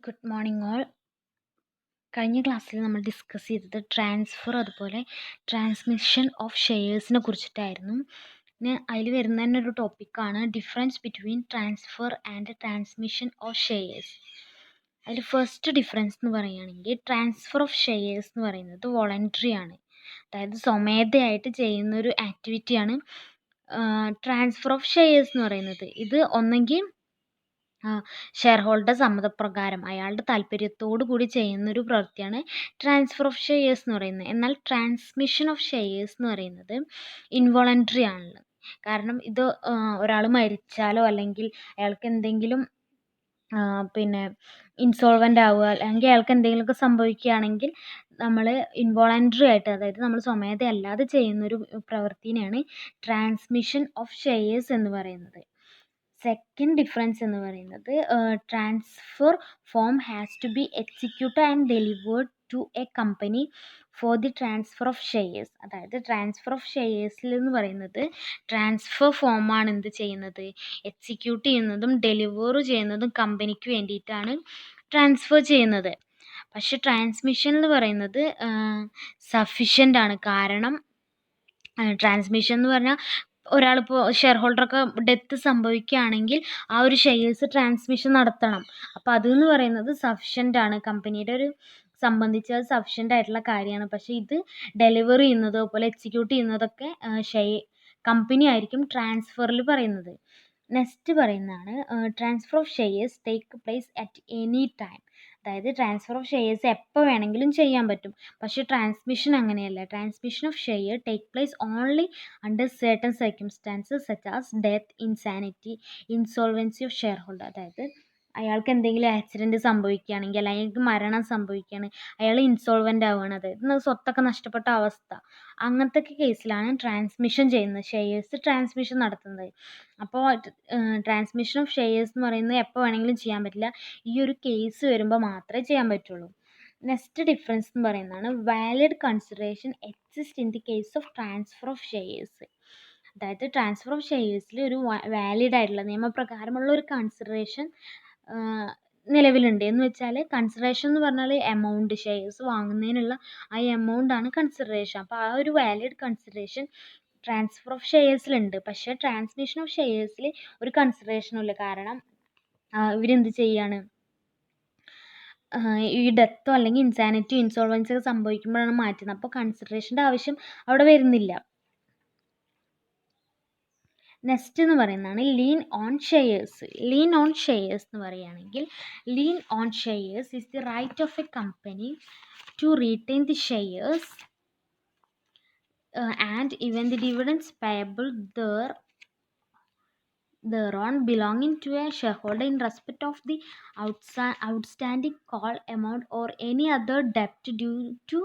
Good morning all. കഴിഞ്ഞ ക്ലാസ്സിൽ നമ്മൾ ഡിസ്കസ് ചെയ്തത് ട്രാൻസ്ഫർ അതുപോലെ ട്രാൻസ്മിഷൻ ഓഫ് ഷെയർസിനെ കുറിച്ചിട്ടായിരുന്നു. പിന്നെ അതിൽ വരുന്ന തന്നെ ഒരു ടോപ്പിക്കാണ് difference between transfer and transmission of shares. അതിൽ ഫസ്റ്റ് ഡിഫറൻസ് എന്ന് പറയുകയാണെങ്കിൽ ട്രാൻസ്ഫർ ഓഫ് ഷെയർസ് എന്ന് പറയുന്നത് വോളണ്ടറി ആണ്, അതായത് സ്വമേധയായിട്ട് ചെയ്യുന്നൊരു ആക്ടിവിറ്റിയാണ് ട്രാൻസ്ഫർ ഓഫ് ഷെയർസ് എന്ന് പറയുന്നത്. ഇത് ഒന്നെങ്കിൽ ഷെയർ ഹോൾഡർ സമ്മതപ്രകാരം അയാളുടെ താല്പര്യത്തോടു കൂടി ചെയ്യുന്നൊരു പ്രവൃത്തിയാണ് ട്രാൻസ്ഫർ ഓഫ് ഷെയർസ് എന്ന് പറയുന്നത്. എന്നാൽ ട്രാൻസ്മിഷൻ ഓഫ് ഷെയർസ് എന്ന് പറയുന്നത് ഇൻവോളണ്ടറി ആണല്ലോ. കാരണം ഇത് ഒരാൾ മരിച്ചാലോ അല്ലെങ്കിൽ അയാൾക്ക് എന്തെങ്കിലും പിന്നെ ഇൻസോൾവൻ്റ് ആവുക അല്ലെങ്കിൽ അയാൾക്ക് എന്തെങ്കിലുമൊക്കെ സംഭവിക്കുകയാണെങ്കിൽ നമ്മൾ ഇൻവോളണ്ടറി ആയിട്ട്, അതായത് നമ്മൾ സ്വമേധയല്ലാതെ ചെയ്യുന്നൊരു പ്രവൃത്തിനെയാണ് ട്രാൻസ്മിഷൻ ഓഫ് ഷെയർസ് എന്ന് പറയുന്നത്. സെക്കൻഡ് ഡിഫറൻസ് എന്ന് പറയുന്നത് transfer form has to be executed and delivered to a company for the transfer of shares. അതായത് ട്രാൻസ്ഫർ ഓഫ് ഷെയർസിൽ എന്ന് പറയുന്നത് ട്രാൻസ്ഫർ ഫോമാണ് എന്ത് ചെയ്യുന്നത്, എക്സിക്യൂട്ട് ചെയ്യുന്നതും ഡെലിവർ ചെയ്യുന്നതും കമ്പനിക്ക് വേണ്ടിയിട്ടാണ് ട്രാൻസ്ഫർ ചെയ്യുന്നത്. പക്ഷെ ട്രാൻസ്മിഷൻ എന്ന് പറയുന്നത് സഫിഷ്യൻ്റ് ആണ്. കാരണം ട്രാൻസ്മിഷൻ എന്ന് പറഞ്ഞാൽ ഒരാളിപ്പോൾ ഷെയർ ഹോൾഡറൊക്കെ ഡെത്ത് സംഭവിക്കുകയാണെങ്കിൽ ആ ഒരു ഷെയർസ് ട്രാൻസ്മിഷൻ നടത്തണം. അപ്പോൾ അതെന്ന് പറയുന്നത് സഫിഷ്യൻ്റ് ആണ്, കമ്പനിയുടെ ഒരു സംബന്ധിച്ച് അത് സഫിഷ്യൻ്റ് ആയിട്ടുള്ള കാര്യമാണ്. പക്ഷേ ഇത് ഡെലിവർ ചെയ്യുന്നത് അതുപോലെ എക്സിക്യൂട്ട് ചെയ്യുന്നതൊക്കെ കമ്പനി ആയിരിക്കും ട്രാൻസ്ഫറിൽ പറയുന്നത്. നെക്സ്റ്റ് പറയുന്നതാണ് transfer of shares take place at any time. അതായത് ട്രാൻസ്ഫർ ഓഫ് ഷെയർസ് എപ്പോൾ വേണമെങ്കിലും ചെയ്യാൻ പറ്റും. പക്ഷേ ട്രാൻസ്മിഷൻ അങ്ങനെയല്ല. Transmission of share take place only under certain circumstances such as death, insanity, insolvency of share holder. അതായത് അയാൾക്ക് എന്തെങ്കിലും ആക്സിഡൻറ്റ് സംഭവിക്കുകയാണെങ്കിൽ അല്ലെങ്കിൽ അയാൾക്ക് മരണം സംഭവിക്കുകയാണ്, അയാൾ ഇൻസോൾവൻ്റ് ആവുകയാണ്, അതായത് സ്വത്തൊക്കെ നഷ്ടപ്പെട്ട അവസ്ഥ, അങ്ങനത്തെ കേസിലാണ് ട്രാൻസ്മിഷൻ ചെയ്യുന്നത്, ഷെയർസ് ട്രാൻസ്മിഷൻ നടത്തുന്നത്. അപ്പോൾ ട്രാൻസ്മിഷൻ ഓഫ് ഷെയർസ് എന്ന് പറയുന്നത് എപ്പോൾ വേണമെങ്കിലും ചെയ്യാൻ പറ്റില്ല, ഈ ഒരു കേസ് വരുമ്പോൾ മാത്രമേ ചെയ്യാൻ പറ്റുള്ളൂ. നെക്സ്റ്റ് ഡിഫറൻസ് എന്ന് പറയുന്നതാണ് valid consideration exist in the case of transfer of shares. അതായത് ട്രാൻസ്ഫർ ഓഫ് ഷെയർസിൽ ഒരു വാലിഡ് ആയിട്ടുള്ള നിയമപ്രകാരമുള്ള ഒരു കൺസിഡറേഷൻ നിലവിലുണ്ട്. എന്ന് വെച്ചാൽ കൺസിഡറേഷൻ എന്ന് പറഞ്ഞാൽ എമൗണ്ട്, ഷെയർസ് വാങ്ങുന്നതിനുള്ള ആ എമൗണ്ടാണ് കൺസിഡറേഷൻ. അപ്പോൾ ആ ഒരു വാലിഡ് കൺസിഡറേഷൻ ട്രാൻസ്ഫർ ഓഫ് ഷെയർസിലുണ്ട്. പക്ഷേ ട്രാൻസ്മിഷൻ ഓഫ് ഷെയർസിൽ ഒരു കൺസിഡറേഷനും ഇല്ല. കാരണം ഇവരെന്ത് ചെയ്യാണ്, ഈ ഡെത്തോ അല്ലെങ്കിൽ ഇൻസാനിറ്റിയോ ഇൻസോൾവൻസി ഒക്കെ സംഭവിക്കുമ്പോഴാണ് മാറ്റുന്നത്. അപ്പോൾ കൺസിഡറേഷൻ്റെ ആവശ്യം അവിടെ വരുന്നില്ല. നെക്സ്റ്റ് എന്ന് പറയുന്നതാണ് lien on shares. Lien on shares എന്ന് പറയുകയാണെങ്കിൽ lien on shares is the right of a company to retain the shares and even the dividends payable thereon belonging to a shareholder in respect of the outstanding call amount or any other debt due to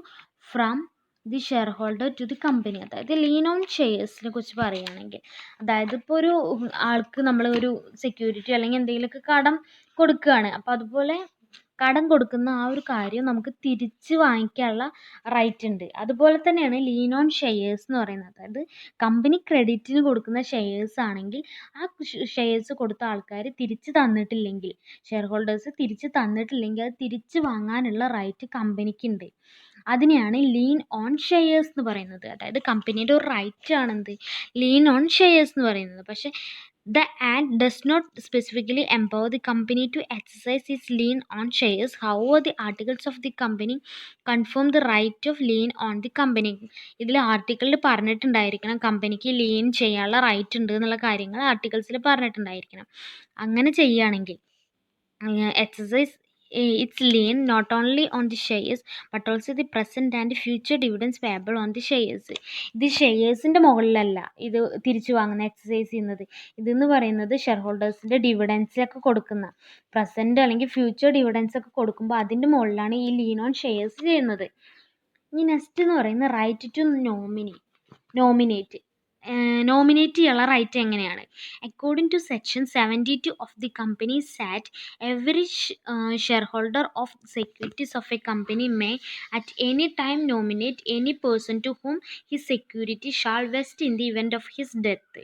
from the shareholder to the company. അതായത് lien on ഷെയർസിനെ കുറിച്ച് പറയുകയാണെങ്കിൽ, അതായത് ഇപ്പോൾ ഒരു ആൾക്ക് നമ്മൾ ഒരു സെക്യൂരിറ്റി അല്ലെങ്കിൽ എന്തെങ്കിലുമൊക്കെ കടം കൊടുക്കുകയാണ്. അപ്പോൾ അതുപോലെ കടം കൊടുക്കുന്ന ആ ഒരു കാര്യം നമുക്ക് തിരിച്ച് വാങ്ങിക്കാനുള്ള റൈറ്റ് ഉണ്ട്. അതുപോലെ തന്നെയാണ് ലീൻ ഓൺ ഷെയർസ് എന്ന് പറയുന്നത്. അതായത് കമ്പനി ക്രെഡിറ്റിന് കൊടുക്കുന്ന ഷെയർസ് ആണെങ്കിൽ ആ ഷെയർസ് കൊടുത്ത ആൾക്കാർ തിരിച്ച് തന്നിട്ടില്ലെങ്കിൽ, ഷെയർ ഹോൾഡേഴ്സ് തിരിച്ച് തന്നിട്ടില്ലെങ്കിൽ അത് തിരിച്ച് വാങ്ങാനുള്ള റൈറ്റ് കമ്പനിക്കുണ്ട്. അതിനെയാണ് ലീൻ ഓൺ ഷെയർസ് എന്ന് പറയുന്നത്. അതായത് കമ്പനിയുടെ ഒരു റൈറ്റ് ആണെന്ത്, ലീൻ ഓൺ ഷെയർസ് എന്ന് പറയുന്നത്. പക്ഷേ the act does not specifically empower the company to exercise its lien on shares. However, the articles of the company confirm the right of lien on the company. ഇതിൽ ആർട്ടിക്കിളിൽ പറഞ്ഞിട്ടുണ്ടായിരിക്കണം കമ്പനിക്ക് lean ചെയ്യാനുള്ള right ഉണ്ട് എന്നുള്ള കാര്യങ്ങൾ ആർട്ടിക്കിൾസിൽ പറഞ്ഞിട്ടുണ്ടായിരിക്കണം. അങ്ങനെ ചെയ്യുകയാണെങ്കിൽ exercise its lien not only on the shares but also the present and future dividends payable on the shares. ഇത് ഷെയർസിൻ്റെ മുകളിലല്ല ഇത് തിരിച്ചു വാങ്ങുന്ന എക്സസൈസ് ചെയ്യുന്നത്. ഇതെന്ന് പറയുന്നത് ഷെയർ ഹോൾഡേഴ്സിൻ്റെ ഡിവിഡൻസൊക്കെ കൊടുക്കുന്ന പ്രസൻറ്റ് അല്ലെങ്കിൽ ഫ്യൂച്ചർ ഡിവിഡൻസ് ഒക്കെ കൊടുക്കുമ്പോൾ അതിൻ്റെ മുകളിലാണ് ഈ ലീൻ ഓൺ ഷെയർസ് ചെയ്യുന്നത്. ഇനി നെക്സ്റ്റ് എന്ന് പറയുന്നത് റൈറ്റ് ടു നോമിനേറ്റ്. നോമിനേറ്റ് ചെയ്യാനുള്ള റൈറ്റ് എങ്ങനെയാണ്? According to section 72 of the companies act, every shareholder of securities of a company may at any time nominate any person to whom his security shall vest in the event of his death.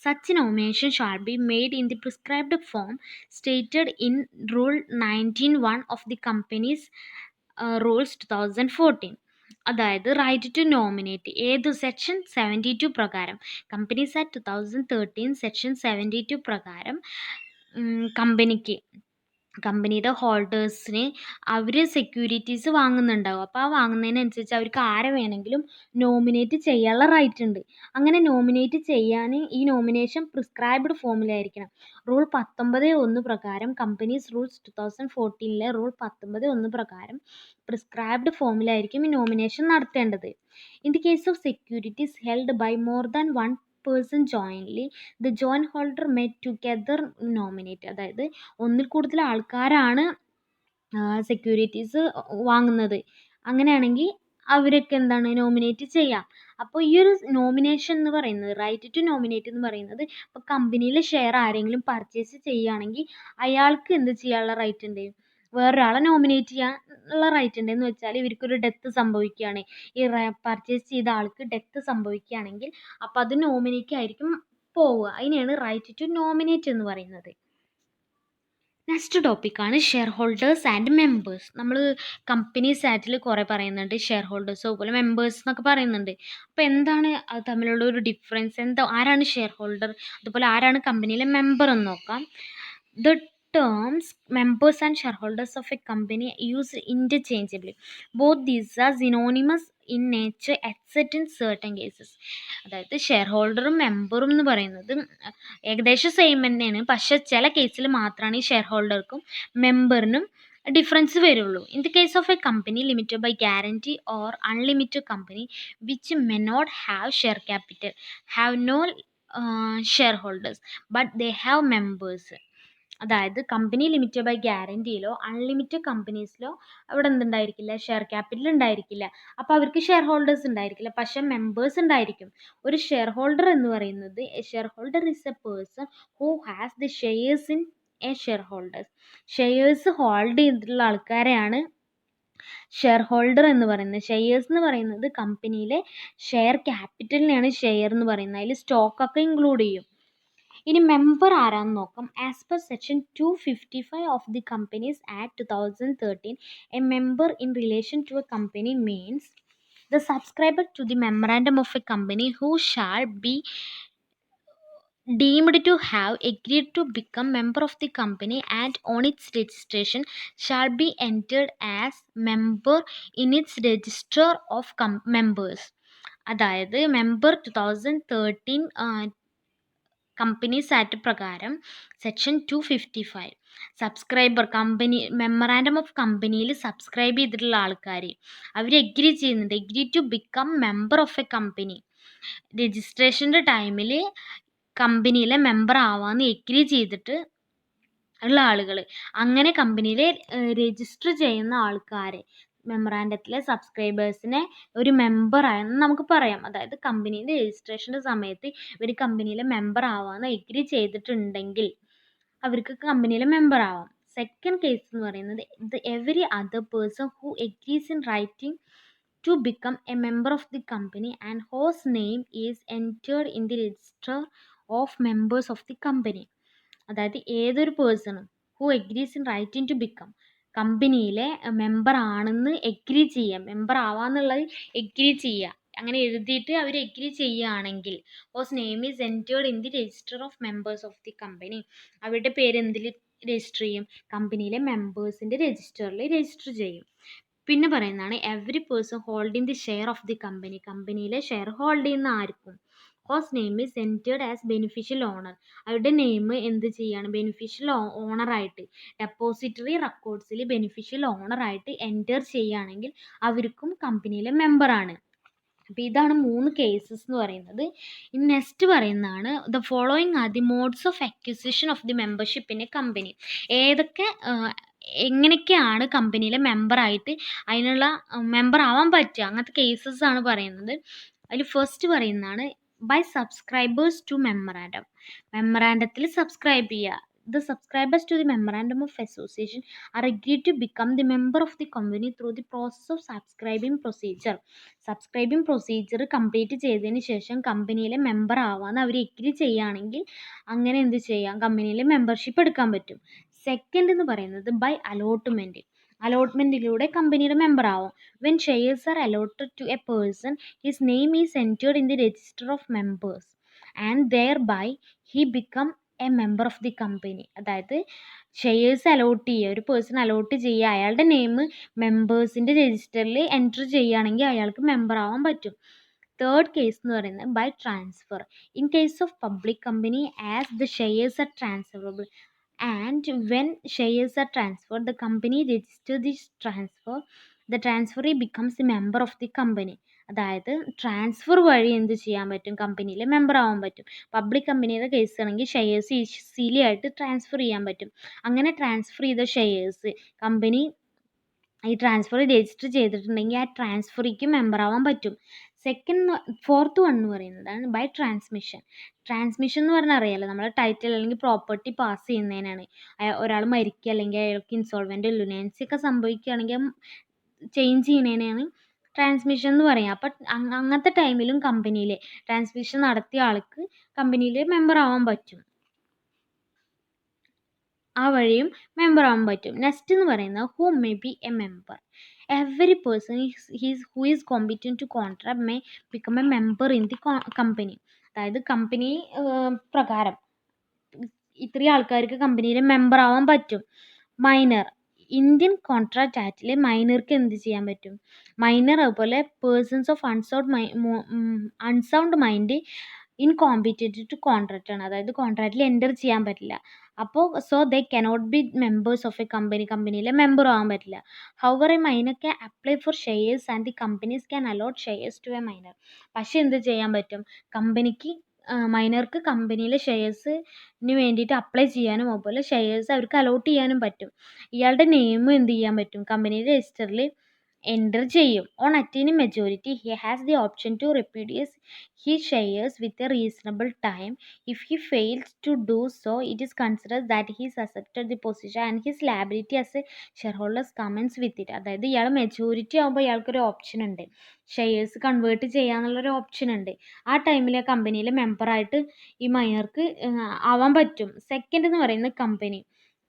Such nomination shall be made in the prescribed form stated in Rule 19(1) of the Companies Rules 2014. അതായത് right to nominate ഏത് section 72 പ്രകാരം, companies act 2013 section 72 പ്രകാരം കമ്പനിയുടെ ഹോൾഡേഴ്സിന് അവർ securities വാങ്ങുന്നുണ്ടാവും. അപ്പോൾ ആ വാങ്ങുന്നതിനനുസരിച്ച് അവർക്ക് ആരെ വേണമെങ്കിലും നോമിനേറ്റ് ചെയ്യാനുള്ള റൈറ്റ് ഉണ്ട്. അങ്ങനെ നോമിനേറ്റ് ചെയ്യാൻ ഈ നോമിനേഷൻ പ്രിസ്ക്രൈബ്ഡ് ഫോമിലായിരിക്കണം. റൂൾ 19(1) പ്രകാരം, കമ്പനീസ് റൂൾസ് 2014 റൂൾ 19(1) പ്രകാരം പ്രിസ്ക്രൈബ്ഡ് ഫോമിലായിരിക്കും ഈ നോമിനേഷൻ നടത്തേണ്ടത്. In the case of securities held by more than one person jointly, the joint holder may together nominate. അതായത് ഒന്നിൽ കൂടുതൽ ആൾക്കാരാണ് സെക്യൂരിറ്റീസ് വാങ്ങുന്നത്. അങ്ങനെയാണെങ്കിൽ അവരൊക്കെ എന്താണ് നോമിനേറ്റ് ചെയ്യാം. അപ്പോൾ ഈ ഒരു നോമിനേഷൻ എന്ന് പറയുന്നത്, റൈറ്റ് ടു നോമിനേറ്റ് എന്ന് പറയുന്നത്, ഇപ്പോൾ കമ്പനിയിലെ ഷെയർ ആരെങ്കിലും പർച്ചേസ് ചെയ്യുകയാണെങ്കിൽ അയാൾക്ക് എന്ത് ചെയ്യാനുള്ള റൈറ്റ് ഉണ്ട്? വേറൊരാളെ നോമിനേറ്റ് ചെയ്യാനുള്ള റൈറ്റ് ഉണ്ട്. എന്ന് വെച്ചാൽ ഇവർക്കൊരു ഡെത്ത് സംഭവിക്കുകയാണ്, ഈ പർച്ചേസ് ചെയ്ത ആൾക്ക് ഡെത്ത് സംഭവിക്കുകയാണെങ്കിൽ അപ്പോൾ അത് നോമിനിക്കായിരിക്കും പോവുക. അതിനെയാണ് റൈറ്റ് ടു നോമിനേറ്റ് എന്ന് പറയുന്നത്. നെക്സ്റ്റ് ടോപ്പിക്കാണ് ഷെയർ ഹോൾഡേഴ്സ് ആൻഡ് മെമ്പേഴ്സ്. നമ്മൾ കമ്പനീസ് ആക്റ്റിൽ കുറേ പറയുന്നുണ്ട്, ഷെയർ ഹോൾഡേഴ്സ് അതുപോലെ മെമ്പേഴ്സ് എന്നൊക്കെ പറയുന്നുണ്ട്. അപ്പോൾ എന്താണ് അത് തമ്മിലുള്ള ഒരു ഡിഫറൻസ്, ആരാണ് ഷെയർ ഹോൾഡർ, അതുപോലെ ആരാണ് കമ്പനിയിലെ മെമ്പർ എന്ന് നോക്കാം. The terms members and shareholders of a company used interchangeably. Both these are synonymous in nature except in certain cases. അതായത് ഷെയർ ഹോൾഡറും മെമ്പറും എന്ന് പറയുന്നത് ഏകദേശം സെയിം തന്നെയാണ്. പക്ഷെ ചില കേസിൽ മാത്രമാണ് ഈ ഷെയർ ഹോൾഡർക്കും മെമ്പറിനും ഡിഫറൻസ് വരുള്ളൂ. In the case of a company limited by guarantee or unlimited company which may not have share capital have no shareholders but they have members. അതായത് കമ്പനി ലിമിറ്റഡ് ബൈ ഗ്യാരണ്ടിയിലോ unlimited കമ്പനീസിലോ അവിടെ എന്തുണ്ടായിരിക്കില്ല, share capital ഉണ്ടായിരിക്കില്ല. അപ്പോൾ അവർക്ക് share holders ഉണ്ടായിരിക്കില്ല, പക്ഷേ മെമ്പേഴ്സ് ഉണ്ടായിരിക്കും. ഒരു ഷെയർ ഹോൾഡർ എന്ന് പറയുന്നത്, A share holder is A person who has the shares in A share holders. Shares hold ചെയ്തിട്ടുള്ള ആൾക്കാരെയാണ് ഷെയർ ഹോൾഡർ എന്ന് പറയുന്നത്. ഷെയർസ് എന്ന് പറയുന്നത് കമ്പനിയിലെ ഷെയർ ക്യാപിറ്റലിനെയാണ് ഷെയർ എന്ന് പറയുന്നത്. അതിൽ സ്റ്റോക്കൊക്കെ ഇൻക്ലൂഡ് ചെയ്യും. ഇനി മെമ്പർ ആരാന്ന് നോക്കാം. As per section 255 of the companies act 2013, a member in relation to a company means the subscriber to the memorandum of a company who shall be deemed to have agreed to become member of the company and on its registration shall be entered as member in its register of members. അതായത് member 2013 companies act പ്രകാരം section 255 subscriber, company memorandum of കമ്പനിയിൽ subscribe ചെയ്തിട്ടുള്ള ആൾക്കാർ അവർ agree ചെയ്യുന്നുണ്ട്, agree to become member of a company. രജിസ്ട്രേഷൻ്റെ ടൈമിൽ കമ്പനിയിലെ മെമ്പർ ആവാമെന്ന് എഗ്രി ചെയ്തിട്ട് ഉള്ള ആളുകൾ, അങ്ങനെ കമ്പനിയിൽ രജിസ്റ്റർ ചെയ്യുന്ന ആൾക്കാരെ, മെമ്മറാൻഡത്തിലെ സബ്സ്ക്രൈബേഴ്സിനെ ഒരു മെമ്പറായെന്ന് നമുക്ക് പറയാം. അതായത് കമ്പനിയുടെ രജിസ്ട്രേഷൻ്റെ സമയത്ത് ഇവർ കമ്പനിയിലെ മെമ്പർ ആവാമെന്ന് എഗ്രി ചെയ്തിട്ടുണ്ടെങ്കിൽ അവർക്ക് കമ്പനിയിലെ മെമ്പർ ആവാം. സെക്കൻഡ് കേസ് എന്ന് പറയുന്നത് the every other person who agrees in writing to become a member of the company and whose name is entered in the register of members of the company. അതായത് ഏതൊരു പേഴ്സണും who agrees in writing to become, കമ്പനിയിലെ member ആണെന്ന് agree ചെയ്യുക, member ആവാന്നുള്ളത് agree ചെയ്യുക, അങ്ങനെ എഴുതിയിട്ട് അവർ എഗ്രി ചെയ്യുകയാണെങ്കിൽ whose name is entered in the register of members of the company, അവരുടെ പേര് എന്തിൽ രജിസ്റ്റർ ചെയ്യും? കമ്പനിയിലെ മെമ്പേഴ്സിൻ്റെ രജിസ്റ്ററിൽ രജിസ്റ്റർ ചെയ്യും. പിന്നെ പറയുന്നതാണ് every person holding the share of the company, കമ്പനിയിലെ ഷെയർ ഹോൾഡ് ചെയ്യുന്ന ആർക്കും whose name is entered as beneficial owner, അവരുടെ നെയിം എന്ത് ചെയ്യാണ്? ബെനിഫിഷ്യൽ ഓണറായിട്ട് ഡെപ്പോസിറ്ററി റെക്കോർഡ്സിൽ ബെനിഫിഷ്യൽ ഓണറായിട്ട് എൻറ്റർ ചെയ്യുകയാണെങ്കിൽ അവർക്കും കമ്പനിയിലെ മെമ്പറാണ്. അപ്പോൾ ഇതാണ് 3 കേസസ് എന്ന് പറയുന്നത്. ഇനി നെക്സ്റ്റ് പറയുന്നതാണ് the following are the modes of acquisition of the membership in A company. ഏതൊക്കെ എങ്ങനെയൊക്കെയാണ് കമ്പനിയിലെ മെമ്പറായിട്ട് അതിനുള്ള മെമ്പർ ആവാൻ പറ്റുക, അങ്ങനത്തെ കേസസ് ആണ് പറയുന്നത്. അതിൽ ഫസ്റ്റ് പറയുന്നതാണ് ബൈ സബ്സ്ക്രൈബേഴ്സ് ടു മെമ്മറാൻഡം. മെമ്മറാൻഡത്തിൽ സബ്സ്ക്രൈബ് ചെയ്യുക. The subscribers to the memorandum of association are agreed to become the member of the company through the process of subscribing procedure. Subscribing procedure complete ചെയ്തതിന് ശേഷം കമ്പനിയിലെ member ആവാന്ന് അവർ agree ചെയ്യുകയാണെങ്കിൽ അങ്ങനെ എന്ത് ചെയ്യാം, കമ്പനിയിലെ മെമ്പർഷിപ്പ് എടുക്കാൻ പറ്റും. സെക്കൻഡ് എന്ന് പറയുന്നത് ബൈ അലോട്ട്മെൻറ്റ്. അലോട്ട്മെൻറ്റിലൂടെ കമ്പനിയുടെ മെമ്പർ ആവും. When shares are allotted to a person his name is entered in the register of members and thereby he become a member of the company. അതായത് shares allot ചെയ്യുക, ഒരു person allot ചെയ്യുക, അയാളുടെ name മെമ്പേഴ്സിൻ്റെ രജിസ്റ്ററിൽ enter ചെയ്യുകയാണെങ്കിൽ അയാൾക്ക് member ആവാൻ പറ്റും. തേർഡ് കേസ് എന്ന് പറയുന്നത് by transfer. In case of public company as the shares are transferable and when shares are transfer the company register this transfer the transferee becomes the member of the company. അതായത് transfer വഴി എന്ത് ചെയ്യാൻ പറ്റും, കമ്പനിയിലെ member ആവാൻ പറ്റും. Public കമ്പനിയുടെ case ആണെങ്കിൽ ഷെയർസ് ഈസിലി ആയിട്ട് ട്രാൻസ്ഫർ ചെയ്യാൻ പറ്റും. അങ്ങനെ ട്രാൻസ്ഫർ ചെയ്ത ഷെയർസ് കമ്പനി ഈ ട്രാൻസ്ഫർ രജിസ്റ്റർ ചെയ്തിട്ടുണ്ടെങ്കിൽ ആ ട്രാൻസ്ഫറിക്ക് മെമ്പർ ആവാൻ പറ്റും. ഫോർത്ത് വൺ എന്ന് പറയുന്നതാണ് ബൈ ട്രാൻസ്മിഷൻ. ട്രാൻസ്മിഷൻ എന്ന് പറഞ്ഞാൽ അറിയാലോ, നമ്മൾ ടൈറ്റിൽ അല്ലെങ്കിൽ പ്രോപ്പർട്ടി പാസ് ചെയ്യുന്നതിനാണ്. ഒരാൾ മരിക്കുക അല്ലെങ്കിൽ അയാൾക്ക് ഇൻസോൾവെൻ്റ് ലുനാൻസി ഒക്കെ സംഭവിക്കുകയാണെങ്കിൽ ചേഞ്ച് ചെയ്യുന്നതിനാണ് ട്രാൻസ്മിഷൻ എന്ന് പറയുക. അപ്പം അങ്ങനത്തെ ടൈമിലും കമ്പനിയിൽ ട്രാൻസ്മിഷൻ നടത്തിയ ആൾക്ക് കമ്പനിയിൽ മെമ്പർ ആവാൻ പറ്റും, ആ വഴിയും മെമ്പർ ആവാൻ പറ്റും. നെക്സ്റ്റ് എന്ന് പറയുന്നത് who may be a member. Every person who is competent to contract may become a member in the company. അതായത് കമ്പനി പ്രകാരം ഇത്രയും ആൾക്കാർക്ക് കമ്പനിയിൽ മെമ്പർ ആവാൻ പറ്റും. മൈനർ ഇന്ത്യൻ കോൺട്രാക്ട് ആക്റ്റിൽ മൈനർക്ക് എന്ത് ചെയ്യാൻ പറ്റും, മൈനർ അതുപോലെ persons of unsound mind incompetent to contract ആണ്. അതായത് കോൺട്രാക്റ്റിൽ എൻ്റർ ചെയ്യാൻ പറ്റില്ല. അപ്പോൾ so they cannot be members of a company, കമ്പനിയിലെ മെമ്പർ ആവാൻ പറ്റില്ല. However A minor can apply for shares and the companies can allot shares to a minor. പക്ഷേ എന്ത് ചെയ്യാൻ പറ്റും, കമ്പനിക്ക് മൈനർക്ക് കമ്പനിയിലെ ഷെയർസിന് വേണ്ടിയിട്ട് അപ്ലൈ ചെയ്യാനും അതുപോലെ ഷെയർസ് അവർക്ക് അലോട്ട് ചെയ്യാനും പറ്റും. ഇയാളുടെ നെയിം എന്ത് ചെയ്യാൻ പറ്റും, കമ്പനിയുടെ രജിസ്റ്ററിൽ എൻ്റർ ചെയ്യും. On attaining majority he has the option to repudiate he shares with a reasonable time. If he fails to do so it is consider that he's accepted the position and his liability as a share holders commence with it. അതായത് ഇയാൾ majority ആകുമ്പോൾ ഇയാൾക്കൊരു option ഉണ്ട്, shares convert ചെയ്യാന്നുള്ളൊരു option ഉണ്ട്. ആ ടൈമിൽ കമ്പനിയിലെ മെമ്പറായിട്ട് ഈ മൈനർക്ക് ആവാൻ പറ്റും. സെക്കൻഡ് എന്ന് പറയുന്നത്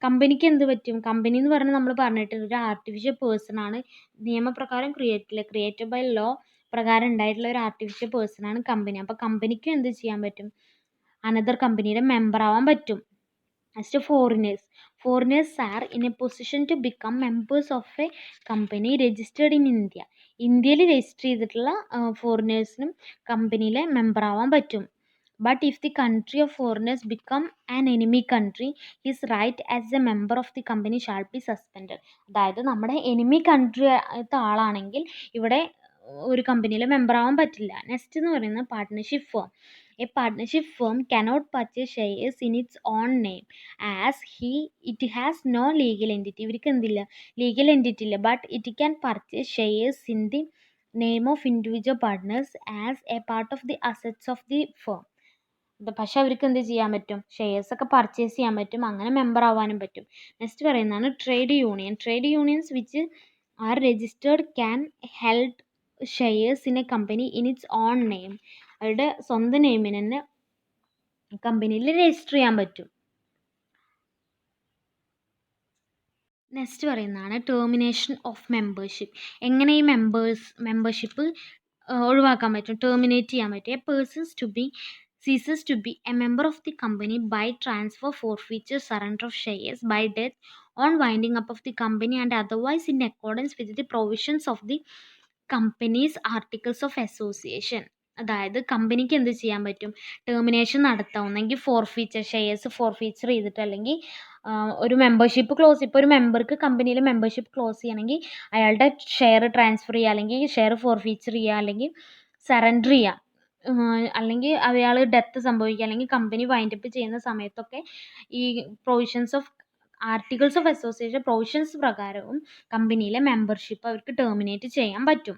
കമ്പനിക്ക് എന്ത് പറ്റും, കമ്പനി എന്ന് പറഞ്ഞാൽ നമ്മൾ പറഞ്ഞിട്ടുണ്ട് ഒരു ആർട്ടിഫിഷ്യൽ പേഴ്സൺ ആണ്. നിയമപ്രകാരം ക്രിയേറ്റഡ് ബൈ ലോ പ്രകാരം ഉണ്ടായിട്ടുള്ള ഒരു ആർട്ടിഫിഷ്യൽ പേഴ്സൺ ആണ് കമ്പനി. അപ്പോൾ കമ്പനിക്ക് എന്ത് ചെയ്യാൻ പറ്റും, അനദർ കമ്പനിയുടെ മെമ്പർ ആവാൻ പറ്റും. Next foreigners are in a position to become members of a company registered in India. ഇന്ത്യയിൽ രജിസ്റ്റർ ചെയ്തിട്ടുള്ള ഫോറിനേഴ്സിനും കമ്പനിയിലെ മെമ്പർ ആവാൻ പറ്റും. But if the country of foreigners become an enemy country, his right as a member of the company shall be suspended. അതായത് നമ്മുടെ enemy country ആളാണെങ്കിൽ ഇവിടെ ഒരു കമ്പനിയിലെ മെമ്പർ ആവാൻ പറ്റില്ല. നെക്സ്റ്റ് എന്ന് പറയുന്നത് partnership firm. A partnership firm cannot purchase shares in its own name as it has no legal entity. ഇവർക്ക് എന്തില്ല, ലീഗൽ എൻറ്റിറ്റി ഇല്ല. But it can purchase shares in the name of individual partners as a part of the assets of the firm. പക്ഷെ അവർക്ക് എന്ത് ചെയ്യാൻ പറ്റും, shares ഒക്കെ purchase ചെയ്യാൻ പറ്റും, അങ്ങനെ മെമ്പർ ആവാനും പറ്റും. നെക്സ്റ്റ് പറയുന്നതാണ് trade unions which are registered can held shares in A company in its on name. അവരുടെ സ്വന്തം നെയിമിന് തന്നെ കമ്പനിയിൽ രജിസ്റ്റർ ചെയ്യാൻ പറ്റും. നെക്സ്റ്റ് പറയുന്നതാണ് ടെർമിനേഷൻ ഓഫ് മെമ്പർഷിപ്പ്. എങ്ങനെ ഈ മെമ്പർഷിപ്പ് ഒഴിവാക്കാൻ പറ്റും, ടെർമിനേറ്റ് ചെയ്യാൻ പറ്റും. A persons to be ceases to be a member of the company by transfer, forfeiture, surrender of shares, by death, on winding up of the company and otherwise in accordance with the provisions of the company's articles of association. അതായത് കമ്പനിക്ക് എന്ത് ചെയ്യാൻ പറ്റും, termination നടത്താവുന്നെങ്കിൽ shares forfeiture ചെയ്തിട്ട് അല്ലെങ്കിൽ ഒരു membership close, ഇപ്പോൾ ഒരു മെമ്പർക്ക് കമ്പനിയിൽ മെമ്പർഷിപ്പ് ക്ലോസ് ചെയ്യണമെങ്കിൽ അയാളുടെ ഷെയർ ട്രാൻസ്ഫർ ചെയ്യുക, അല്ലെങ്കിൽ ഷെയർ ഫോർഫീച്ചർ ചെയ്യുക, അല്ലെങ്കിൽ സറണ്ടർ ചെയ്യുക, അല്ലെങ്കിൽ അയാൾ ഡെത്ത് സംഭവിക്കുക, അല്ലെങ്കിൽ കമ്പനി വൈൻഡപ്പ് ചെയ്യുന്ന സമയത്തൊക്കെ ഈ provisions of articles of association provisions പ്രകാരവും കമ്പനിയിലെ മെമ്പർഷിപ്പ് അവർക്ക് ടെർമിനേറ്റ് ചെയ്യാൻ പറ്റും.